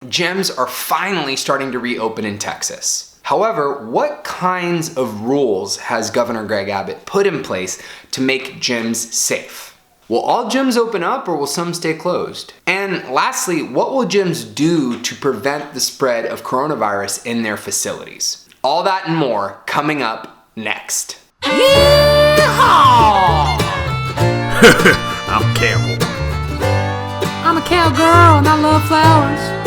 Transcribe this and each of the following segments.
gyms are finally starting to reopen in Texas. However, what kinds of rules has Governor Greg Abbott put in place to make gyms safe? Will all gyms open up or will some stay closed? And lastly, what will gyms do to prevent the spread of coronavirus in their facilities? All that and more coming up next. Yeehaw! I'm a cowboy. I'm a cowgirl and I love flowers.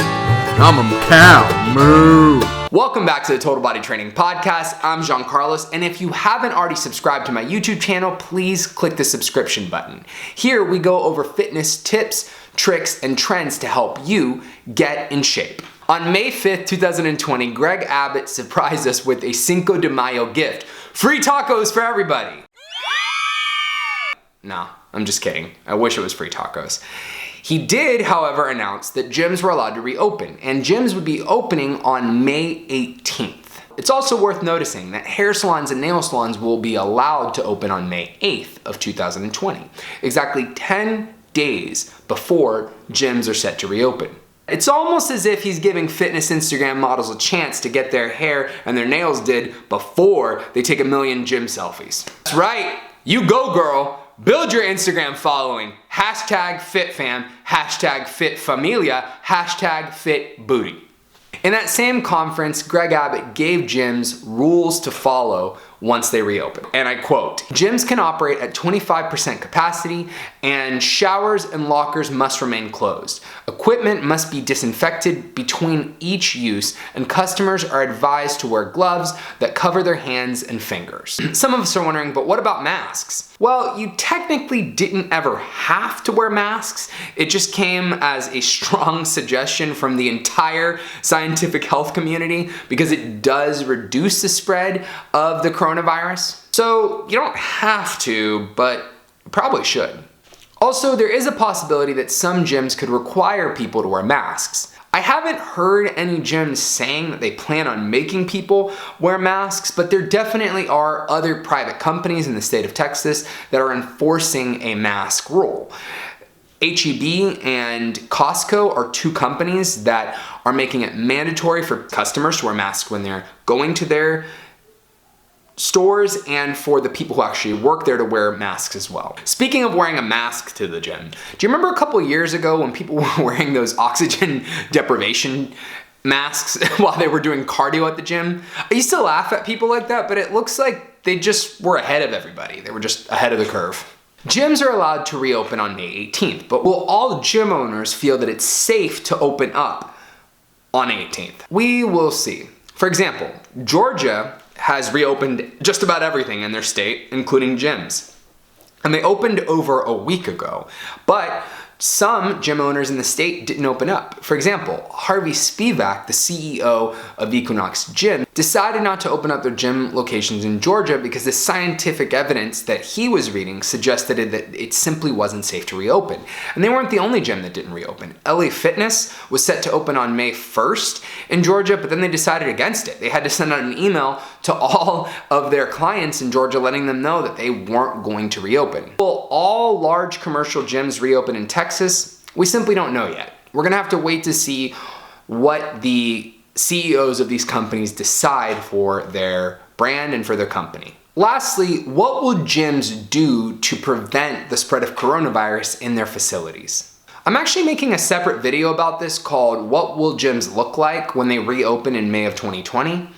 I'm a cow. Moo. Welcome back to the Total Body Training Podcast. I'm Jean Carlos, and if you haven't already subscribed to my YouTube channel, please click the subscription button. Here we go over fitness tips, tricks, and trends to help you get in shape. On May 5th, 2020, Greg Abbott surprised us with a Cinco de Mayo gift. Free tacos for everybody. No, I'm just kidding. I wish it was free tacos. He did, however, announce that gyms were allowed to reopen, and gyms would be opening on May 18th. It's also worth noticing that hair salons and nail salons will be allowed to open on May 8th of 2020, exactly 10 days before gyms are set to reopen. It's almost as if he's giving fitness Instagram models a chance to get their hair and their nails did before they take a million gym selfies. That's right, you go girl. Build your Instagram following. Hashtag FitFam, hashtag FitFamilia, hashtag FitBooty. In that same conference, Greg Abbott gave gyms rules to follow once they reopen. And I quote, "Gyms can operate at 25% capacity and showers and lockers must remain closed. Equipment must be disinfected between each use and customers are advised to wear gloves that cover their hands and fingers." Some of us are wondering, but what about masks? Well, you technically didn't ever have to wear masks. It just came as a strong suggestion from the entire scientific health community because it does reduce the spread of the coronavirus. So you don't have to, but you probably should. Also, there is a possibility that some gyms could require people to wear masks. I haven't heard any gyms saying that they plan on making people wear masks, but there definitely are other private companies in the state of Texas that are enforcing a mask rule. HEB and CostCo are two companies that are making it mandatory for customers to wear masks when they're going to their stores and for the people who actually work there to wear masks as well. Speaking of wearing a mask to the gym, do you remember a couple years ago when people were wearing those oxygen deprivation masks while they were doing cardio at the gym? I used to laugh at people like that, but it looks like they just were ahead of everybody. They were just ahead of the curve. Gyms are allowed to reopen on May 18th, but will all gym owners feel that it's safe to open up on 18th? We will see. For example, Georgia has reopened just about everything in their state, including gyms. And they opened over a week ago, but some gym owners in the state didn't open up. For example, Harvey Spivak, the CEO of EQUINOX Gym, decided not to open up their gym locations in Georgia because the scientific evidence that he was reading suggested that it simply wasn't safe to reopen. And they weren't the only gym that didn't reopen. LA Fitness was set to open on May 1st in Georgia, but then they decided against it. They had to send out an email to all of their clients in Georgia letting them know that they weren't going to reopen. Will all large commercial gyms reopen in Texas? We simply don't know yet. We're gonna have to wait to see what the CEOs of these companies decide for their brand and for their company. Lastly, what will gyms do to prevent the spread of coronavirus in their facilities? I'm actually making a separate video about this called "What Will Gyms Look Like When They Reopen in May of 2020?"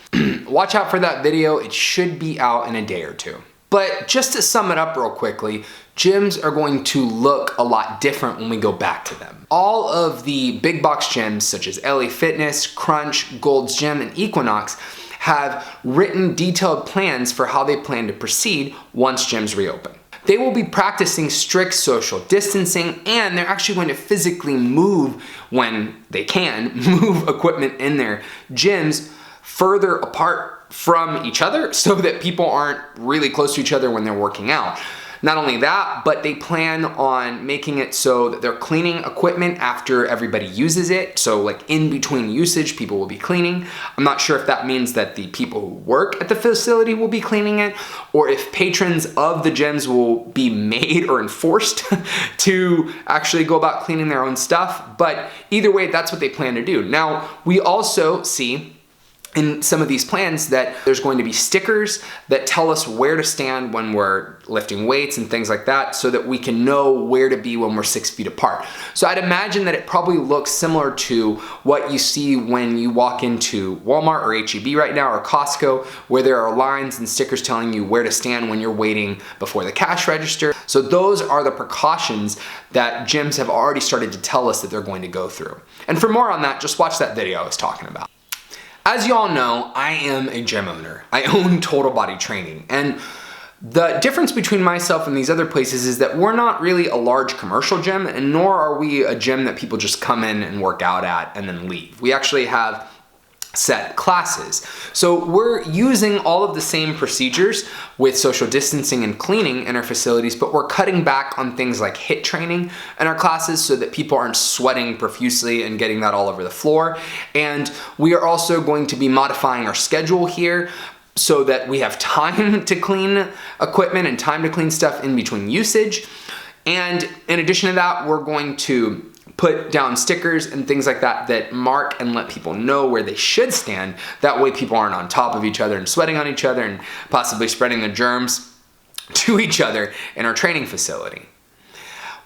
Watch out for that video. It should be out in a day or two. But just to sum it up real quickly, gyms are going to look a lot different when we go back to them. All of the big box gyms such as LA Fitness, Crunch, Gold's Gym, and EQUINOX have written detailed plans for how they plan to proceed once gyms reopen. They will be practicing strict social distancing, and they're actually going to physically move, when they can, move equipment in their gyms further apart from each other so that people aren't really close to each other when they're working out. Not only that, but they plan on making it so that they're cleaning equipment after everybody uses it. So like in between usage, people will be cleaning. I'm not sure if that means that the people who work at the facility will be cleaning it, or if patrons of the gyms will be made or enforced to actually go about cleaning their own stuff. But either way, that's what they plan to do. Now, we also see in some of these plans that there's going to be stickers that tell us where to stand when we're lifting weights and things like that, so that we can know where to be when we're 6 feet apart. So I'd imagine that it probably looks similar to what you see when you walk into Walmart or HEB right now, or CostCo, where there are lines and stickers telling you where to stand when you're waiting before the cash register. So those are the precautions that gyms have already started to tell us that they're going to go through. And for more on that, just watch that video I was talking about. As you all know, I am a gym owner. I own Total Body Training, and the difference between myself and these other places is that we're not really a large commercial gym, and nor are we a gym that people just come in and work out at and then leave. We actually have set classes. So we're using all of the same procedures with social distancing and cleaning in our facilities, but we're cutting back on things like HIIT training in our classes so that people aren't sweating profusely and getting that all over the floor. And we are also going to be modifying our schedule here so that we have time to clean equipment and time to clean stuff in between usage. And in addition to that, we're going to put down stickers and things like that that mark and let people know where they should stand. That way people aren't on top of each other and sweating on each other and possibly spreading the germs to each other in our training facility.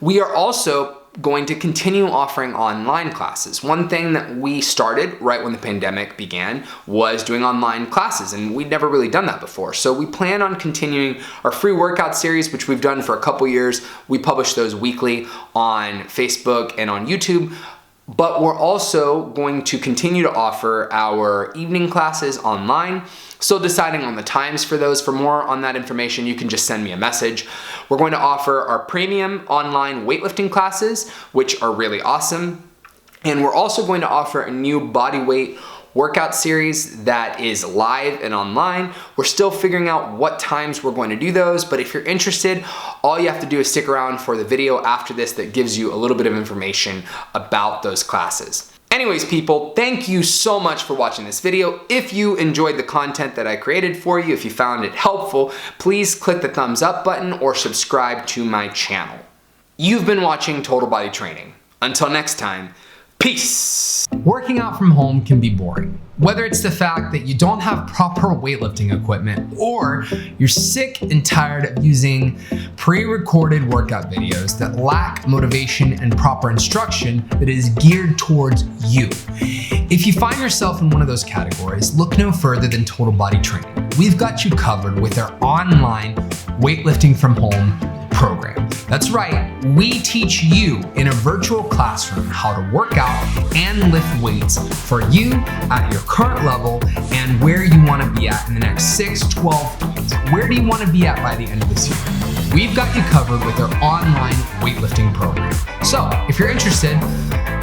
We are also going to continue offering online classes. One thing that we started right when the pandemic began was doing online classes, and we'd never really done that before. So we plan on continuing our free workout series, which we've done for a couple years. We publish those weekly on Facebook and on YouTube. But we're also going to continue to offer our evening classes online. Still deciding on the times for those. For more on that information, you can just send me a message. We're going to offer our premium online weightlifting classes, which are really awesome. And we're also going to offer a new bodyweight workout series that is live and online. We're still figuring out what times we're going to do those, but if you're interested, all you have to do is stick around for the video after this that gives you a little bit of information about those classes. Anyways, people, thank you so much for watching this video. If you enjoyed the content that I created for you, if you found it helpful, please click the thumbs up button or subscribe to my channel. You've been watching Total Body Training. Until next time, peace. Working out from home can be boring. Whether it's the fact that you don't have proper weightlifting equipment, or you're sick and tired of using pre-recorded workout videos that lack motivation and proper instruction that is geared towards you. If you find yourself in one of those categories, look no further than Total Body Training. We've got you covered with our online weightlifting from home program. That's right, we teach you in a virtual classroom how to work out and lift weights for you at your current level and where you want to be at in the next 6, 12 months. Where do you want to be at by the end of this year? We've got you covered with our online weightlifting program. So if you're interested,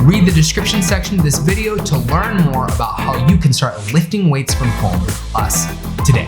read the description section of this video to learn more about how you can start lifting weights from home with us today.